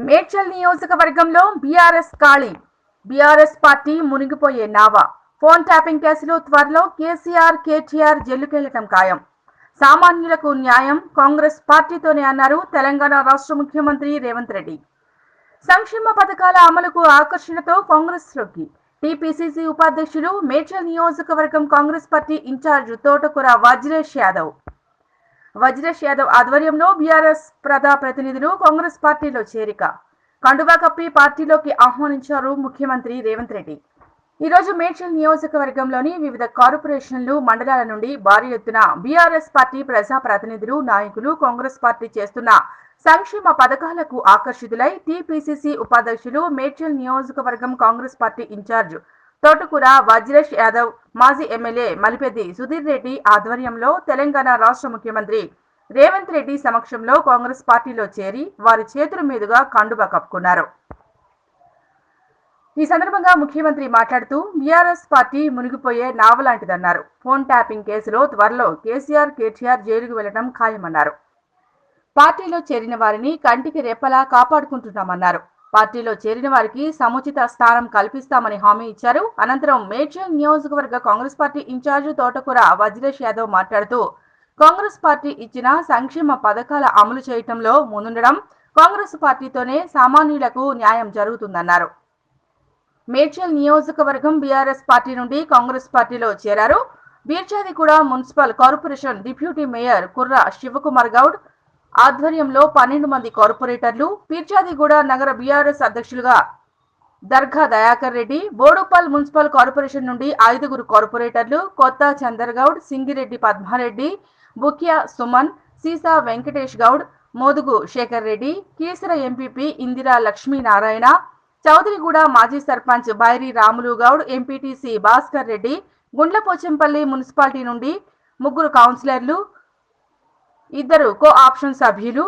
మేడ్చల్ నియోజకవర్గంలో బీఆర్ఎస్ ఖాళీ. BRS party మునిగిపోయే నావ. ఫోన్ ట్యాపింగ్ కేసులో త్వరలో కేసీఆర్, కేటీఆర్ జైలుకెళ్లటం ఖాయం. సామాన్యులకు న్యాయం కాంగ్రెస్ పార్టీతోనే అన్నారు తెలంగాణ రాష్ట్ర ముఖ్యమంత్రి రేవంత్ రెడ్డి. సంక్షేమ పథకాల అమలుకు ఆకర్షణతో కాంగ్రెస్లోకి. టీపీసీసీ ఉపాధ్యక్షులు, మేడ్చల్ నియోజకవర్గం కాంగ్రెస్ పార్టీ ఇన్ఛార్జ్ తోటకూర వజ్రేష్ యాదవ్ ఆధ్వర్యంలో బీఆర్ఎస్ ప్రతినిధులు కాంగ్రెస్ పార్టీలో చేరిక. కండువా కప్పి పార్టీలోకి ఆహ్వానించారు ముఖ్యమంత్రి రేవంత్ రెడ్డి. ఈ రోజు మేడ్చల్ నియోజకవర్గంలోని వివిధ కార్పొరేషన్లు, మండలాల నుండి భారీ ఎత్తున బీఆర్ఎస్ పార్టీ ప్రజా ప్రతినిధులు, నాయకులు కాంగ్రెస్ పార్టీ చేస్తున్న సంక్షేమ పథకాలకు ఆకర్షితులై టీపీసీసీ ఉపాధ్యక్షులు, మేడ్చల్ నియోజకవర్గం కాంగ్రెస్ పార్టీ ఇన్ఛార్జ్ తోటకూర వజ్రేష్ యాదవ్, మాజీ ఎమ్మెల్యే మలిపెద్ది సుధీర్ రెడ్డి ఆధ్వర్యంలో తెలంగాణ రాష్ట్ర ముఖ్యమంత్రి రేవంత్ రెడ్డి సమక్షంలో కాంగ్రెస్ పార్టీలో చేరి వారి చేతుల మీదుగా కండువా కప్పుకున్నారు. ఈ సందర్భంగా ముఖ్యమంత్రి మాట్లాడుతూ బీఆర్ఎస్ పార్టీ మునిగిపోయే నావలాంటిదన్నారు. ఫోన్ ట్యాపింగ్ కేసులో త్వరలో కేసీఆర్, కేటీఆర్ జైలుకు వెళ్లడం ఖాయమన్నారు. పార్టీలో చేరిన వారిని కంటికి రెప్పలా కాపాడుకుంటున్నామన్నారు. పార్టీలో చేరిన వారికి సముచిత స్థానం కల్పిస్తామని హామీ ఇచ్చారు. అనంతరం మేడ్చల్ నియోజకవర్గ కాంగ్రెస్ పార్టీ ఇన్ఛార్జ్ తోటకూర వజ్రేష్ యాదవ్ మాట్లాడుతూ కాంగ్రెస్ పార్టీ ఇచ్చిన సంక్షేమ పథకాల అమలు చేయటంలో ముందుండడం, కాంగ్రెస్ పార్టీతోనే సామాన్యులకు న్యాయం జరుగుతుందన్నారు. మేడ్చల్ నియోజకవర్గం బీఆర్ఎస్ పార్టీ నుండి కాంగ్రెస్ పార్టీలో చేరారు. బీర్చాదిగూడ మున్సిపల్ కార్పొరేషన్ డిప్యూటీ మేయర్ కుర్ర శివకుమార్ గౌడ్ ఆధ్వర్యంలో 12 మంది కార్పొరేటర్లు, పీర్చాదిగూడ నగర బీఆర్ఎస్ అధ్యక్షులుగా దర్గా దయాకర్ రెడ్డి, బోడుపల్ మున్సిపల్ కార్పొరేషన్ నుండి 5 కార్పొరేటర్లు కొత్త చందర్గౌడ్, సింగిరెడ్డి పద్మారెడ్డి, బుక్యా సుమన్, సీసా వెంకటేష్ గౌడ్, మోదుగు శేఖర్ రెడ్డి, కీసర ఎంపీపీ ఇందిరా లక్ష్మీనారాయణ, చౌదరిగూడ మాజీ సర్పంచ్ బైరి రాములు గౌడ్, ఎంపీటీసీ భాస్కర్ రెడ్డి, గుండ్లపోచంపల్లి మున్సిపాలిటీ నుండి 3 కౌన్సిలర్లు, 2 కో ఆప్షన్ సభ్యులు,